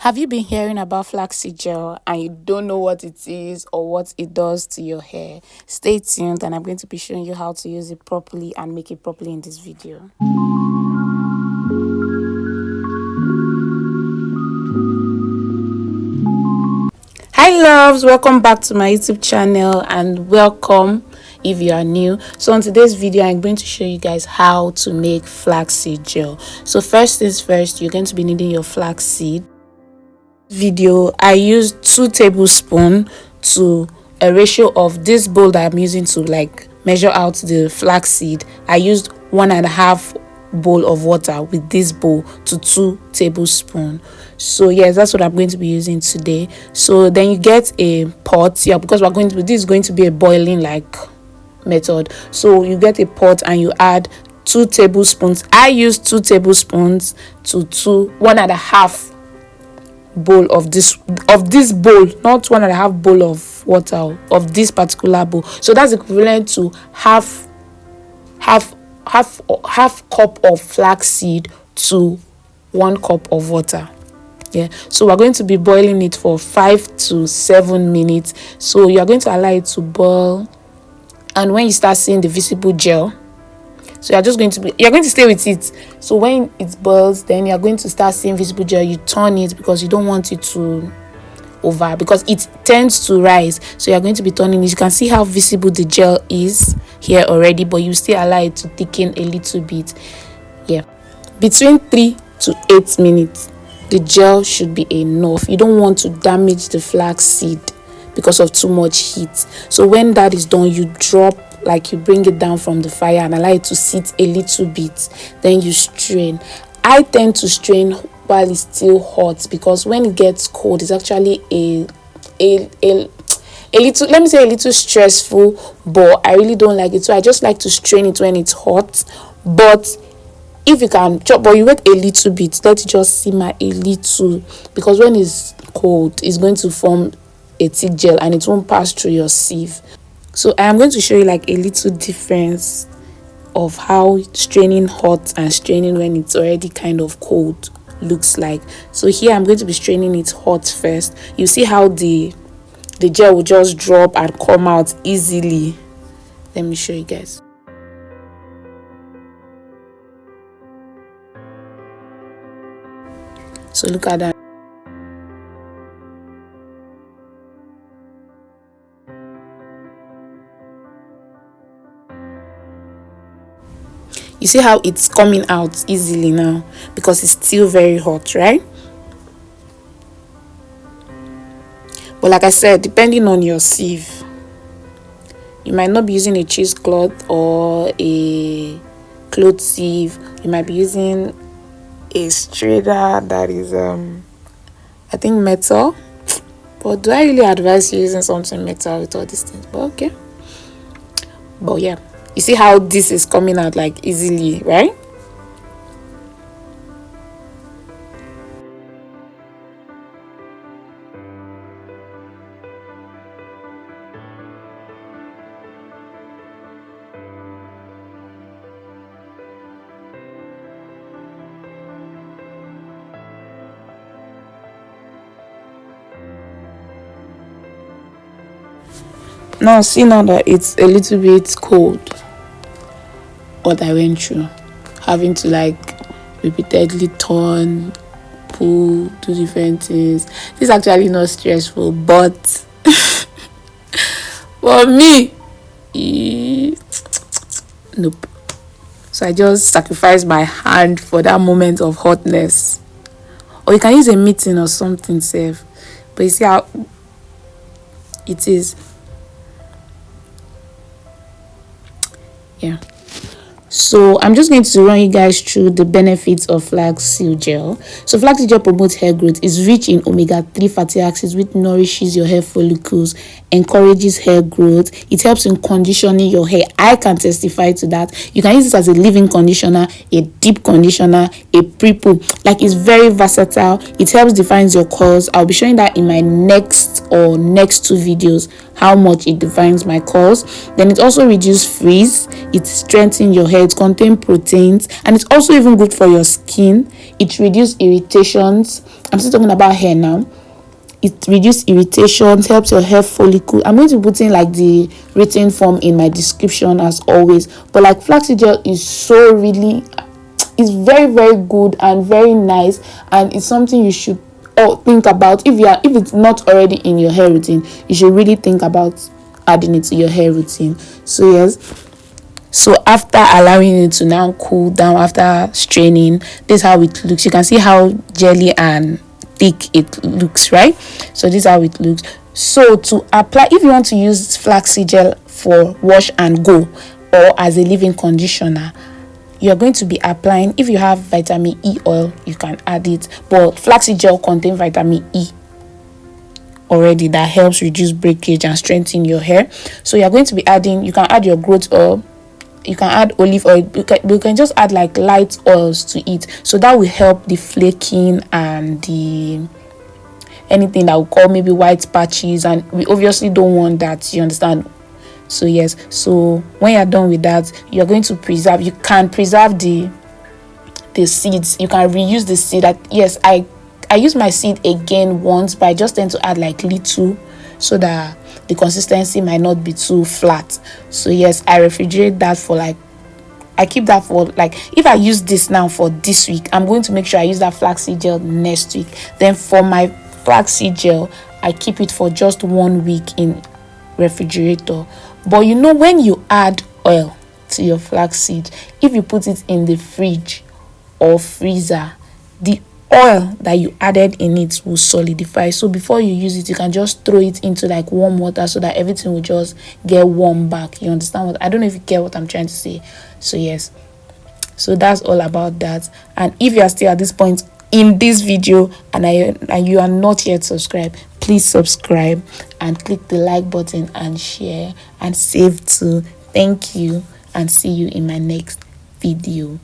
Have you been hearing about flaxseed gel and you don't know what it is or what it does to your hair? Stay tuned and I'm going to be showing you how to use it properly and make it properly in this video. Hi loves, welcome back to my YouTube channel and welcome if you are new. So on today's video I'm going to show you guys how to make flaxseed gel. So first things first, you're going to be needing your flaxseed. Video I used 2 tablespoons to a ratio of this bowl that I'm using to like measure out the flaxseed. I used 1.5 bowl of water with this bowl to 2 tablespoons. So yes, that's what I'm going to be using today. So then you get a pot, because we're going to this is going to be a boiling like method. So you get a pot and you add 2 tablespoons. I used 2 tablespoons to 1.5 bowl of this bowl, not 1.5 bowl of water of this particular bowl. So that's equivalent to half cup of flaxseed to 1 cup of water. So we're going to be boiling it for 5 to 7 minutes. So you're going to allow it to boil, and when you start seeing the visible gel, so you're going to stay with it. So when it boils, then you're going to start seeing visible gel. You turn it because you don't want it to because it tends to rise. So you're going to be turning it. You can see how visible the gel is here already, but you still allow it to thicken a little bit. Between 3 to 8 minutes, the gel should be enough. You don't want to damage the flaxseed because of too much heat. So when that is done, you you bring it down from the fire and allow it to sit a little bit. Then you strain. I tend to strain while it's still hot, because when it gets cold, it's actually a little, let me say, a little stressful, but I really don't like it. So I just like to strain it when it's hot. But if you can chop, but you wait a little bit, let it just simmer a little, because when it's cold, it's going to form a thick gel and it won't pass through your sieve. So I am going to show you like a little difference of how straining hot and straining when it's already kind of cold looks like. So here I'm going to be straining it hot first. You see how the gel will just drop and come out easily. Let me show you guys. So look at that. You see how it's coming out easily now because it's still very hot, right? But like I said, depending on your sieve, you might not be using a cheesecloth or a cloth sieve. You might be using a strainer that is I think metal. But do I really advise you using something metal with all these things? But okay. But yeah, you see how this is coming out like easily, right? Now see now that it's a little bit cold, what I went through, having to like repeatedly turn, pull, do different things. This is actually not stressful, but for me, nope. So I just sacrificed my hand for that moment of hotness. Or you can use a mitten or something safe, but you see how it is. So I'm just going to run you guys through the benefits of flaxseed gel. So flaxseed gel promotes hair growth, is rich in omega-3 fatty acids, which nourishes your hair follicles, encourages hair growth. It helps in conditioning your hair. I can testify to that. You can use this as a leave-in conditioner, a deep conditioner, a pre-poo. Like, it's very versatile. It helps define your curls. I'll be showing that in my next 2 videos, how much it defines my curls. Then it also reduces frizz. It strengthens your hair it contains proteins, and it's also even good for your skin. It reduces irritations. I'm still talking about hair now. It reduces irritations, helps your hair follicle. I'm going to put in like the written form in my description as always. But like flaxseed gel is so really, it's very, very good and very nice, and it's something you should think about. If it's not already in your hair routine, you should really think about adding it to your hair routine. So yes, so after allowing it to now cool down, after straining, this is how it looks. You can see how jelly and thick it looks, right? So this is how it looks. So to apply, if you want to use flaxseed gel for wash and go or as a leave-in conditioner, you're going to be applying, if you have vitamin E oil, you can add it, but flaxseed gel contains vitamin E already that helps reduce breakage and strengthen your hair. So you're going to be adding, you can add your growth oil, you can add olive oil, you can just add like light oils to it, so that will help the flaking and the anything that will call maybe white patches, and we obviously don't want that, you understand. So yes, so when you're done with that, you're going to preserve, you can preserve the seeds, you can reuse the seed. Yes, I use my seed again once, but I just tend to add like little so that the consistency might not be too flat. So yes, I refrigerate that for like, I keep that for like, if I use this now for this week, I'm going to make sure I use that flaxseed gel next week. Then for my flaxseed gel, I keep it for just 1 week in refrigerator. But you know, when you add oil to your flaxseed, if you put it in the fridge or freezer, the oil that you added in it will solidify. So before you use it, you can just throw it into like warm water so that everything will just get warm back. You understand what I don't know if you get what I'm trying to say. So yes, so that's all about that. And if you are still at this point in this video and you are not yet subscribed, please subscribe and click the like button and share and save too. Thank you, and see you in my next video.